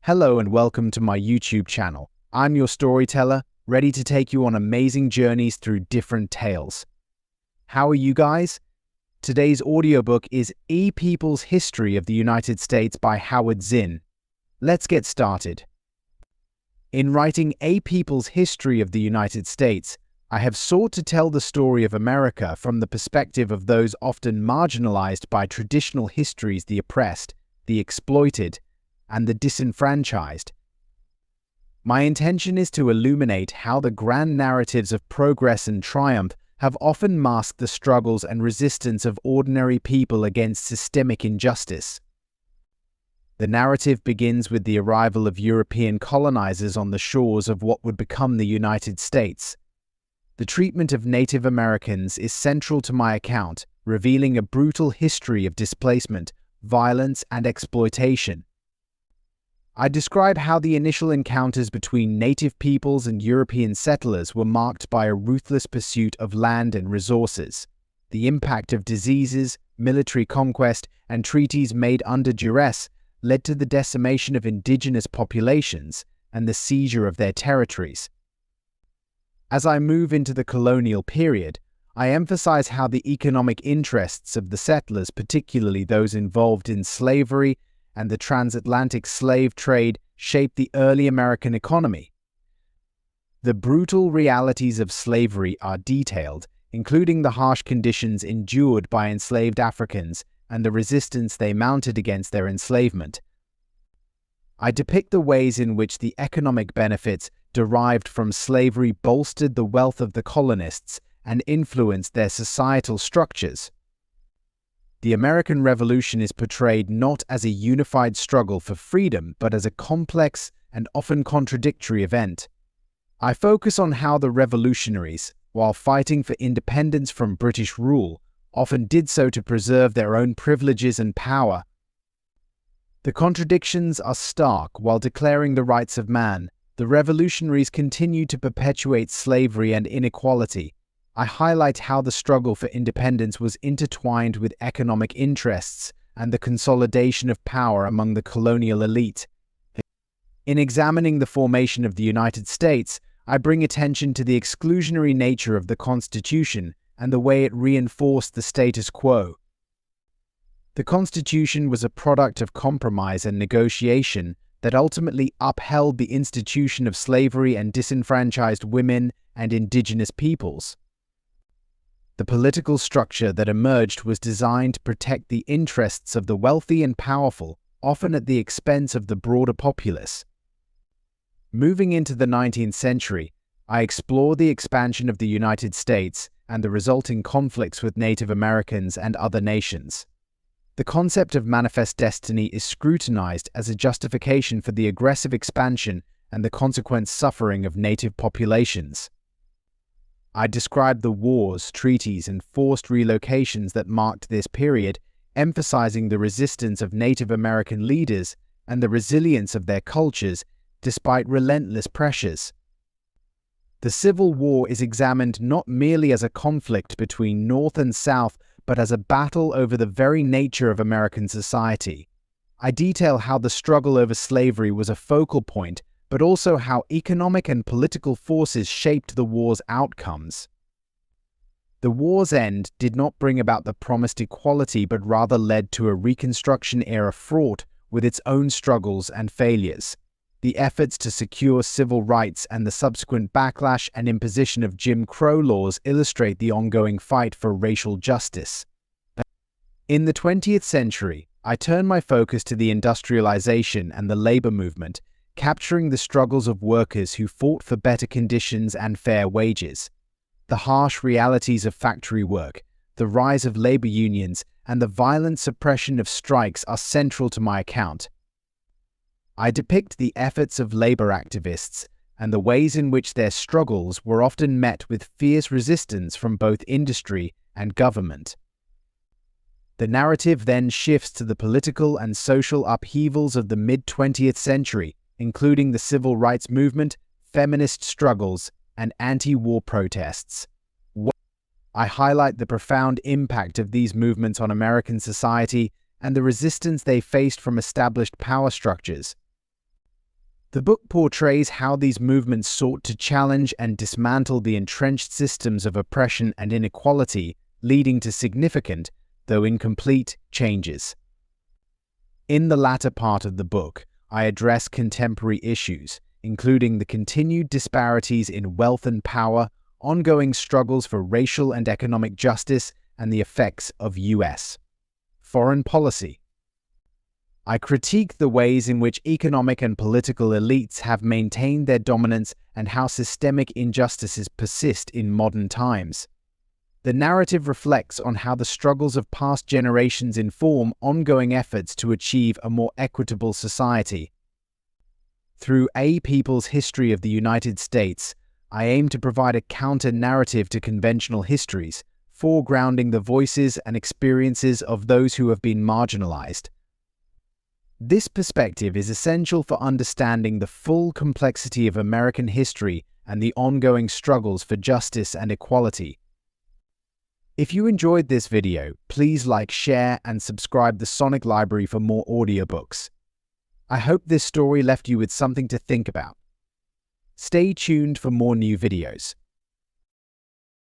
Hello and welcome to my YouTube channel. I'm your storyteller, ready to take you on amazing journeys through different tales. How are you guys? Today's audiobook is A People's History of the United States by Howard Zinn. Let's get started. In writing A People's History of the United States, I have sought to tell the story of America from the perspective of those often marginalized by traditional histories, the oppressed, the exploited, and the disenfranchised. My intention is to illuminate how the grand narratives of progress and triumph have often masked the struggles and resistance of ordinary people against systemic injustice. The narrative begins with the arrival of European colonizers on the shores of what would become the United States. The treatment of Native Americans is central to my account, revealing a brutal history of displacement, violence, and exploitation. I describe how the initial encounters between native peoples and European settlers were marked by a ruthless pursuit of land and resources. The impact of diseases, military conquest, and treaties made under duress led to the decimation of indigenous populations and the seizure of their territories. As I move into the colonial period, I emphasize how the economic interests of the settlers, particularly those involved in slavery and the transatlantic slave trade, shaped the early American economy. The brutal realities of slavery are detailed, including the harsh conditions endured by enslaved Africans and the resistance they mounted against their enslavement. I depict the ways in which the economic benefits derived from slavery bolstered the wealth of the colonists and influenced their societal structures. The American Revolution is portrayed not as a unified struggle for freedom, but as a complex and often contradictory event. I focus on how the revolutionaries, while fighting for independence from British rule, often did so to preserve their own privileges and power. The contradictions are stark. While declaring the rights of man, the revolutionaries continued to perpetuate slavery and inequality. I highlight how the struggle for independence was intertwined with economic interests and the consolidation of power among the colonial elite. In examining the formation of the United States, I bring attention to the exclusionary nature of the Constitution and the way it reinforced the status quo. The Constitution was a product of compromise and negotiation that ultimately upheld the institution of slavery and disenfranchised women and indigenous peoples. The political structure that emerged was designed to protect the interests of the wealthy and powerful, often at the expense of the broader populace. Moving into the 19th century, I explore the expansion of the United States and the resulting conflicts with Native Americans and other nations. The concept of manifest destiny is scrutinized as a justification for the aggressive expansion and the consequent suffering of native populations. I describe the wars, treaties, and forced relocations that marked this period, emphasizing the resistance of Native American leaders and the resilience of their cultures despite relentless pressures. The Civil War is examined not merely as a conflict between North and South, but as a battle over the very nature of American society. I detail how the struggle over slavery was a focal point, but also how economic and political forces shaped the war's outcomes. The war's end did not bring about the promised equality, but rather led to a Reconstruction era fraught with its own struggles and failures. The efforts to secure civil rights and the subsequent backlash and imposition of Jim Crow laws illustrate the ongoing fight for racial justice. In the 20th century, I turn my focus to the industrialization and the labor movement, capturing the struggles of workers who fought for better conditions and fair wages. The harsh realities of factory work, the rise of labor unions, and the violent suppression of strikes are central to my account. I depict the efforts of labor activists and the ways in which their struggles were often met with fierce resistance from both industry and government. The narrative then shifts to the political and social upheavals of the mid-20th century, including the civil rights movement, feminist struggles, and anti-war protests. I highlight the profound impact of these movements on American society and the resistance they faced from established power structures. The book portrays how these movements sought to challenge and dismantle the entrenched systems of oppression and inequality, leading to significant, though incomplete, changes. In the latter part of the book, I address contemporary issues, including the continued disparities in wealth and power, ongoing struggles for racial and economic justice, and the effects of U.S. foreign policy. I critique the ways in which economic and political elites have maintained their dominance and how systemic injustices persist in modern times. The narrative reflects on how the struggles of past generations inform ongoing efforts to achieve a more equitable society. Through A People's History of the United States, I aim to provide a counter-narrative to conventional histories, foregrounding the voices and experiences of those who have been marginalized. This perspective is essential for understanding the full complexity of American history and the ongoing struggles for justice and equality. If you enjoyed this video, please like, share, and subscribe the Sonic Library for more audiobooks. I hope this story left you with something to think about. Stay tuned for more new videos.